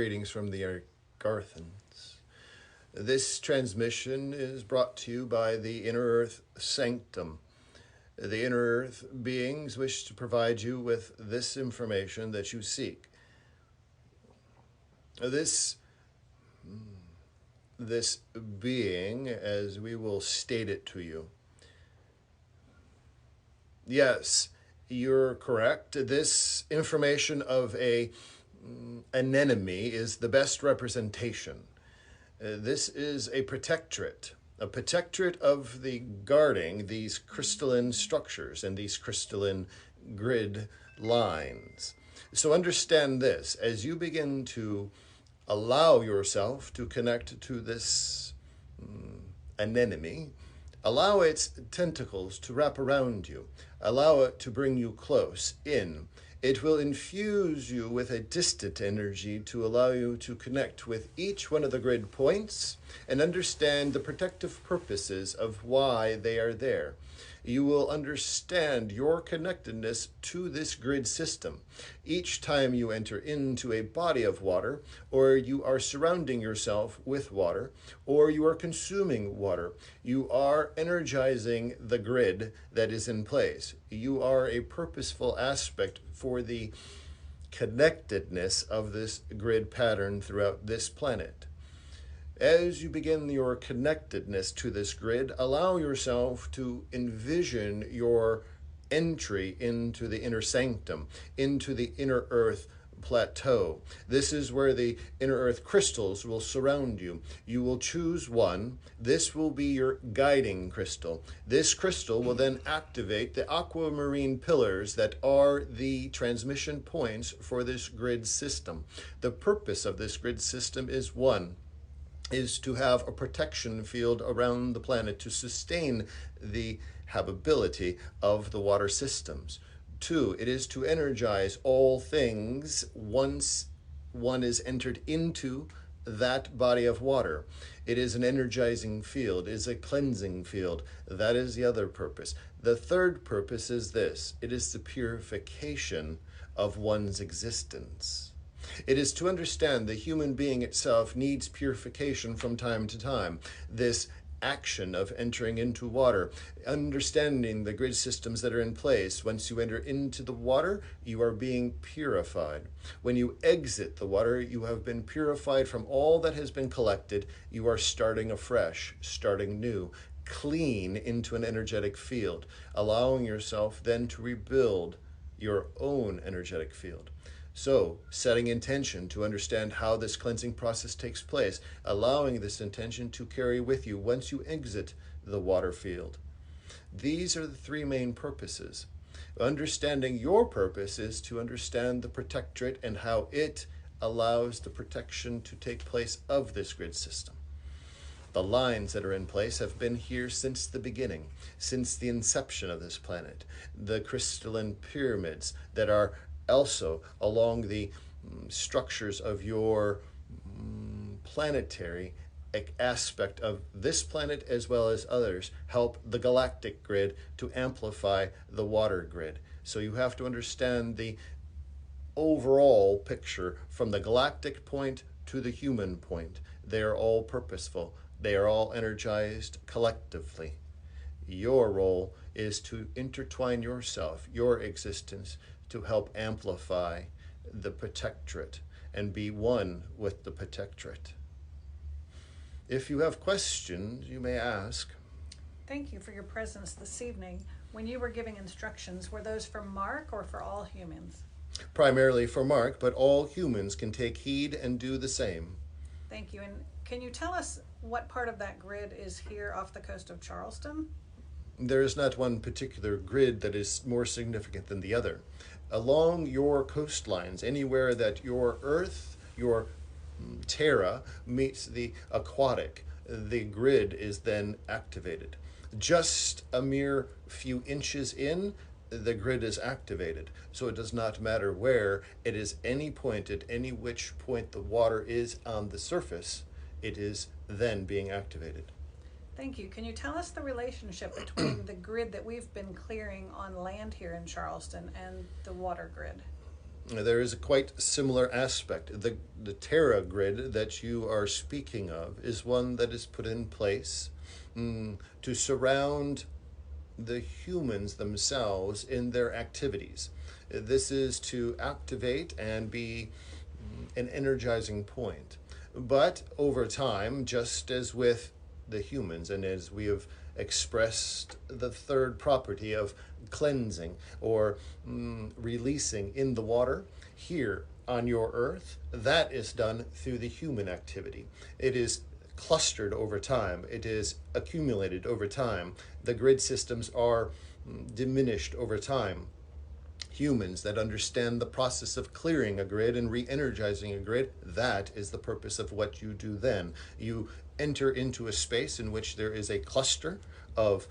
Greetings from the Agarthans. This transmission is brought to you by the Inner Earth Sanctum. The Inner Earth beings wish to provide you with this information that you seek. This being, as we will state it to you. Yes, you're correct. This information of an anemone is the best representation. This is a protectorate of the guarding these crystalline structures and these crystalline grid lines. So understand this, as you begin to allow yourself to connect to this anemone, allow its tentacles to wrap around you, allow it to bring you close in. It will infuse you with a distant energy to allow you to connect with each one of the grid points and understand the protective purposes of why they are there. You will understand your connectedness to this grid system. Each time you enter into a body of water, or you are surrounding yourself with water, or you are consuming water, you are energizing the grid that is in place. You are a purposeful aspect for the connectedness of this grid pattern throughout this planet. As you begin your connectedness to this grid, allow yourself to envision your entry into the inner sanctum, into the inner earth plateau. This is where the inner earth crystals will surround you. You will choose one. This will be your guiding crystal. This crystal will then activate the aquamarine pillars that are the transmission points for this grid system. The purpose of this grid system is to have a protection field around the planet to sustain the habitability of the water systems. 2, it is to energize all things once one is entered into that body of water. It is an energizing field, it is a cleansing field. That is the other purpose. The third purpose is this: it is the purification of one's existence. It is to understand the human being itself needs purification from time to time. This action of entering into water, understanding the grid systems that are in place. Once you enter into the water, you are being purified. When you exit the water, you have been purified from all that has been collected. You are starting afresh, starting new, clean into an energetic field, allowing yourself then to rebuild your own energetic field. So, setting intention to understand how this cleansing process takes place, allowing this intention to carry with you once you exit the water field. These are the 3 main purposes. Understanding your purpose is to understand the protectorate and how it allows the protection to take place of this grid system. The lines that are in place have been here since the beginning, since the inception of this planet. The crystalline pyramids that are also along the structures of your planetary aspect of this planet as well as others help the galactic grid to amplify the water grid. So you have to understand the overall picture from the galactic point to the human point. They are all purposeful. They are all energized collectively. Your role is to intertwine yourself, your existence, to help amplify the protectorate and be one with the protectorate. If you have questions, you may ask. Thank you for your presence this evening. When you were giving instructions, were those for Mark or for all humans? Primarily for Mark, but all humans can take heed and do the same. Thank you. And can you tell us what part of that grid is here off the coast of Charleston? There is not one particular grid that is more significant than the other. Along your coastlines, anywhere that your Earth, your Terra, meets the Aquatic, the grid is then activated. Just a mere few inches in, the grid is activated. So it does not matter where, it is any point at any which point the water is on the surface, it is then being activated. Thank you. Can you tell us the relationship between the grid that we've been clearing on land here in Charleston and the water grid? There is a quite similar aspect. The Terra grid that you are speaking of is one that is put in place to surround the humans themselves in their activities. This is to activate and be an energizing point. But over time, just as with the humans, and as we have expressed the third property of cleansing or releasing in the water, here on your earth, that is done through the human activity. It is clustered over time, it is accumulated over time. The grid systems are diminished over time. Humans that understand the process of clearing a grid and re-energizing a grid, that is the purpose of what you do then. You enter into a space in which there is a cluster of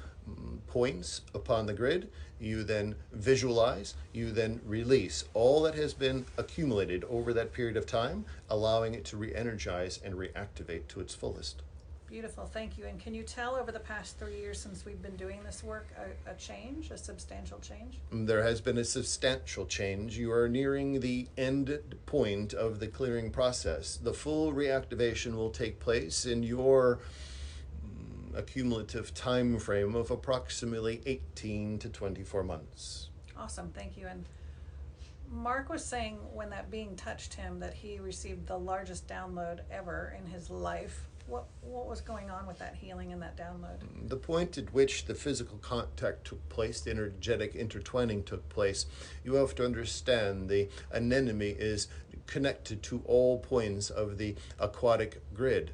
points upon the grid. You then visualize, you then release all that has been accumulated over that period of time, allowing it to re-energize and reactivate to its fullest. Beautiful, thank you. And can you tell over the past 3 years since we've been doing this work a change, a substantial change? There has been a substantial change. You are nearing the end point of the clearing process. The full reactivation will take place in your accumulative time frame of approximately 18 to 24 months. Awesome, thank you. And Mark was saying when that being touched him that he received the largest download ever in his life. What was going on with that healing and that download? The point at which the physical contact took place, the energetic intertwining took place, you have to understand the anemone is connected to all points of the aquatic grid.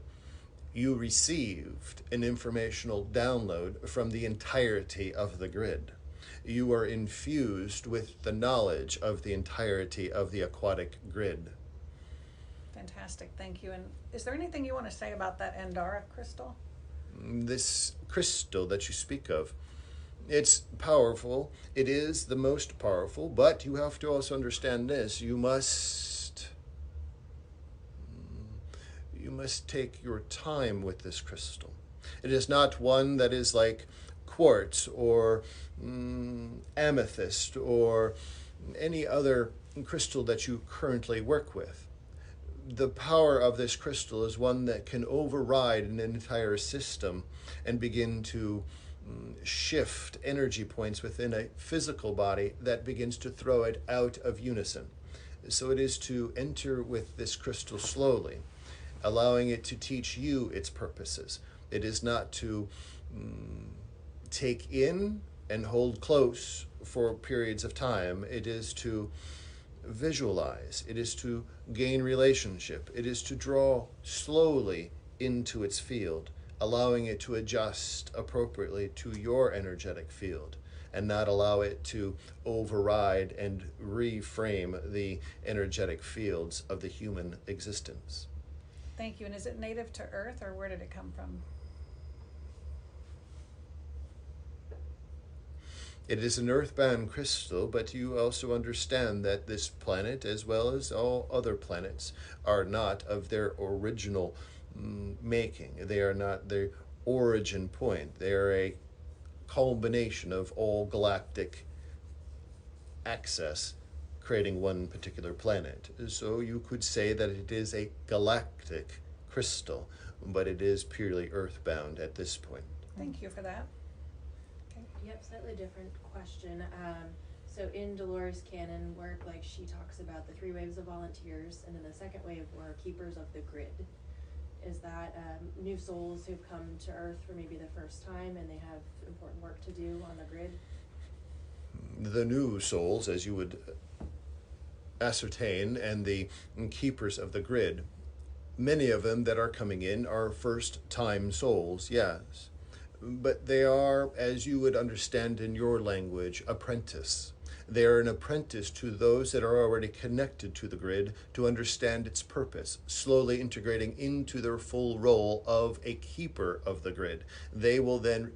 You received an informational download from the entirety of the grid. You are infused with the knowledge of the entirety of the aquatic grid. Fantastic, thank you. And is there anything you want to say about that Andara crystal? This crystal that you speak of, it's powerful. It is the most powerful, but you have to also understand this. You must take your time with this crystal. It is not one that is like quartz or amethyst or any other crystal that you currently work with. The power of this crystal is one that can override an entire system and begin to shift energy points within a physical body that begins to throw it out of unison. So it is to enter with this crystal slowly, allowing it to teach you its purposes. It is not to take in and hold close for periods of time. It is to visualize. It is to gain relationship. It is to draw slowly into its field, allowing it to adjust appropriately to your energetic field and not allow it to override and reframe the energetic fields of the human existence. Thank you. And is it native to Earth, or where did it come from? It is an earthbound crystal, but you also understand that this planet, as well as all other planets, are not of their original making. They are not the origin point. They are a culmination of all galactic access, creating one particular planet. So you could say that it is a galactic crystal, but it is purely earthbound at this point. Thank you for that. Yep, slightly different question. So in Dolores' canon work, like, she talks about the 3 waves of volunteers, and then the second wave were keepers of the grid. Is that new souls who've come to Earth for maybe the first time and they have important work to do on the grid? The new souls, as you would ascertain, and the keepers of the grid, many of them that are coming in are first-time souls, yes. But they are, as you would understand in your language, apprentice. They are an apprentice to those that are already connected to the grid to understand its purpose, slowly integrating into their full role of a keeper of the grid. They will then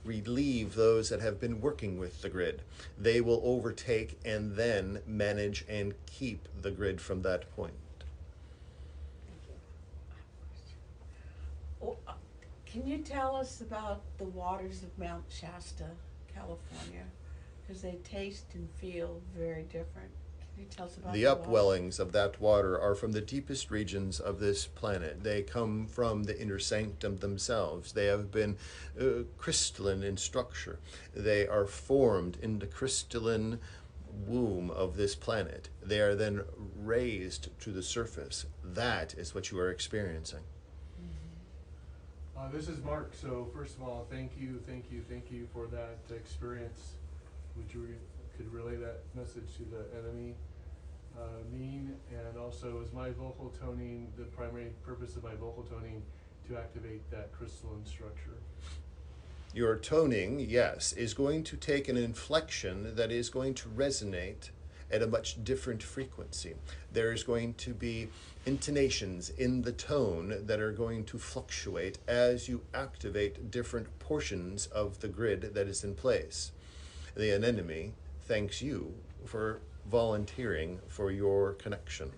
relieve those that have been working with the grid. They will overtake and then manage and keep the grid from that point. Can you tell us about the waters of Mount Shasta, California? Because they taste and feel very different. Can you tell us about The water? upwellings of that water are from the deepest regions of this planet. They come from the inner sanctum themselves. They have been crystalline in structure. They are formed in the crystalline womb of this planet. They are then raised to the surface. That is what you are experiencing. This is Mark. So first of all, thank you for that experience. Would you could relay that message to the enemy, mean, and also is my vocal toning, the primary purpose of my vocal toning, to activate that crystalline structure? Your toning, yes, is going to take an inflection that is going to resonate at a much different frequency. There is going to be intonations in the tone that are going to fluctuate as you activate different portions of the grid that is in place. The anemone thanks you for volunteering for your connection.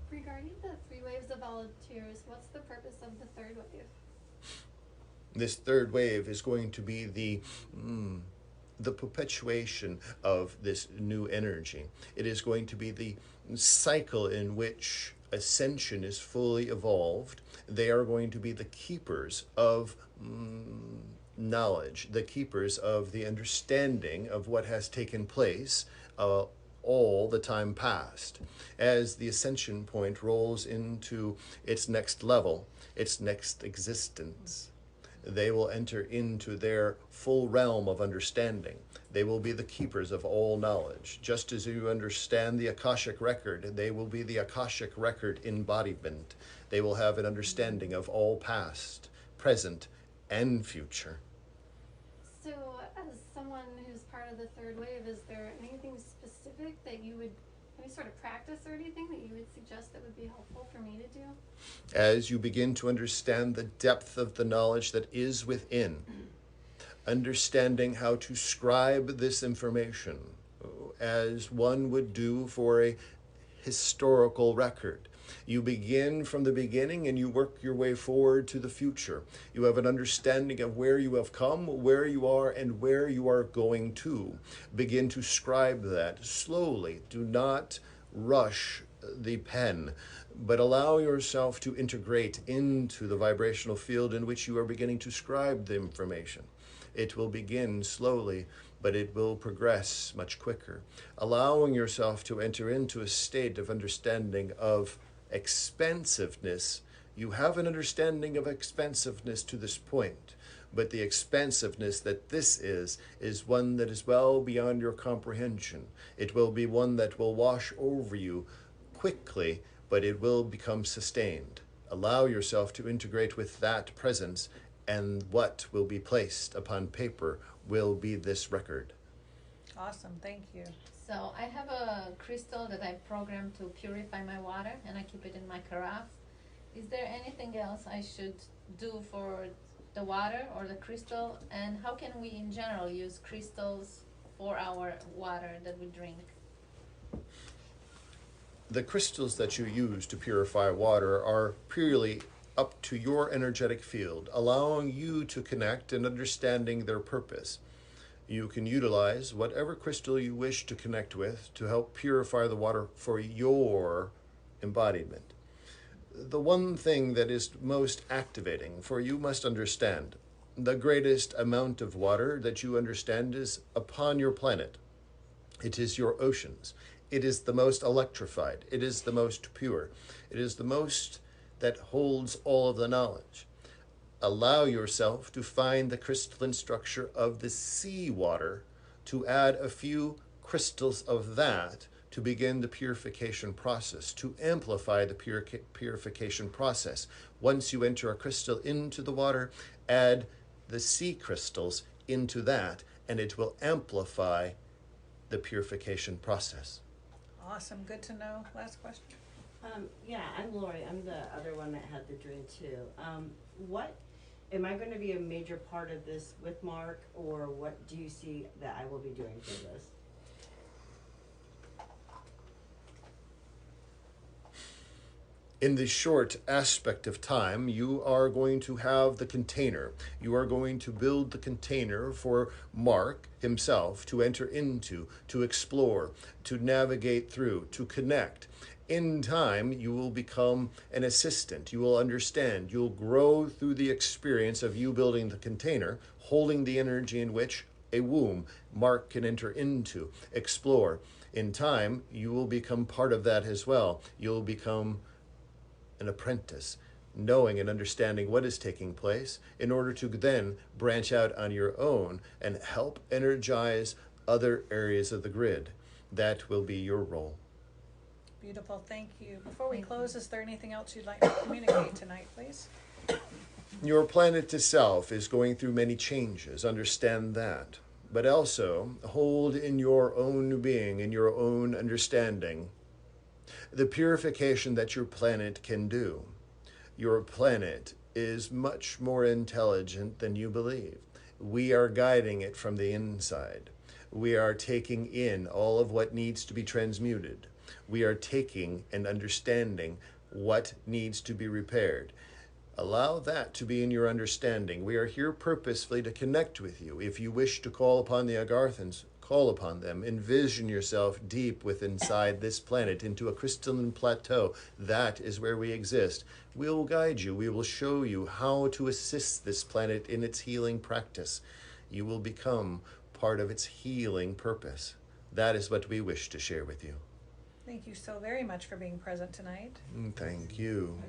Regarding the 3 waves of volunteers, what's the purpose of the 3rd wave? This 3rd wave is going to be the perpetuation of this new energy. It is going to be the cycle in which ascension is fully evolved. They are going to be the keepers of knowledge, the keepers of the understanding of what has taken place all the time past. As the ascension point rolls into its next level, its next existence, they will enter into their full realm of understanding. They will be the keepers of all knowledge. Just as you understand the Akashic record, they will be the Akashic record embodiment. They will have an understanding of all past, present, and future. So, as someone who's part of the 3rd wave, is there anything specific that you would, any sort of practice or anything that you would suggest that would be helpful for me to do? As you begin to understand the depth of the knowledge that is within, understanding how to scribe this information as one would do for a historical record. You begin from the beginning and you work your way forward to the future. You have an understanding of where you have come, where you are, and where you are going to. Begin to scribe that slowly. Do not rush the pen, but allow yourself to integrate into the vibrational field in which you are beginning to scribe the information. It will begin slowly, but it will progress much quicker. Allowing yourself to enter into a state of understanding of expansiveness. You have an understanding of expansiveness to this point, but the expansiveness that this is one that is well beyond your comprehension. It will be one that will wash over you quickly, but it will become sustained. Allow yourself to integrate with that presence, and what will be placed upon paper will be this record. Awesome, thank you. So I have a crystal that I programmed to purify my water, and I keep it in my carafe. Is there anything else I should do for the water or the crystal? And how can we in general use crystals for our water that we drink? The crystals that you use to purify water are purely up to your energetic field, allowing you to connect and understanding their purpose. You can utilize whatever crystal you wish to connect with to help purify the water for your embodiment. The one thing that is most activating, for you must understand, the greatest amount of water that you understand is upon your planet. It is your oceans. It is the most electrified. It is the most pure. It is the most that holds all of the knowledge. Allow yourself to find the crystalline structure of the seawater, to add a few crystals of that to begin the purification process, to amplify the purification process. Once you enter a crystal into the water, add the sea crystals into that, and it will amplify the purification process. Awesome, good to know. Last question. Yeah, I'm Lori. I'm the other one that had the dream too. What am I going to be a major part of this with Mark, or what do you see that I will be doing for this? In the short aspect of time, you are going to have the container. You are going to build the container for Mark himself to enter into, to explore, to navigate through, to connect. In time, you will become an assistant. You will understand. You'll grow through the experience of you building the container, holding the energy in which a womb Mark can enter into, explore. In time, you will become part of that as well. You'll become an apprentice, knowing and understanding what is taking place in order to then branch out on your own and help energize other areas of the grid. That will be your role. Beautiful, thank you. Before we close, is there anything else you'd like to communicate tonight, please? Your planet itself is going through many changes, understand that. But also hold in your own being, in your own understanding, the purification that your planet can do. Your planet is much more intelligent than you believe. We are guiding it from the inside. We are taking in all of what needs to be transmuted. We are taking and understanding what needs to be repaired. Allow that to be in your understanding. We are here purposefully to connect with you. If you wish to call upon the Agarthans, call upon them. Envision yourself deep within inside this planet into a crystalline plateau. That is where we exist. We will guide you. We will show you how to assist this planet in its healing practice. You will become part of its healing purpose. That is what we wish to share with you. Thank you so very much for being present tonight. Thank you.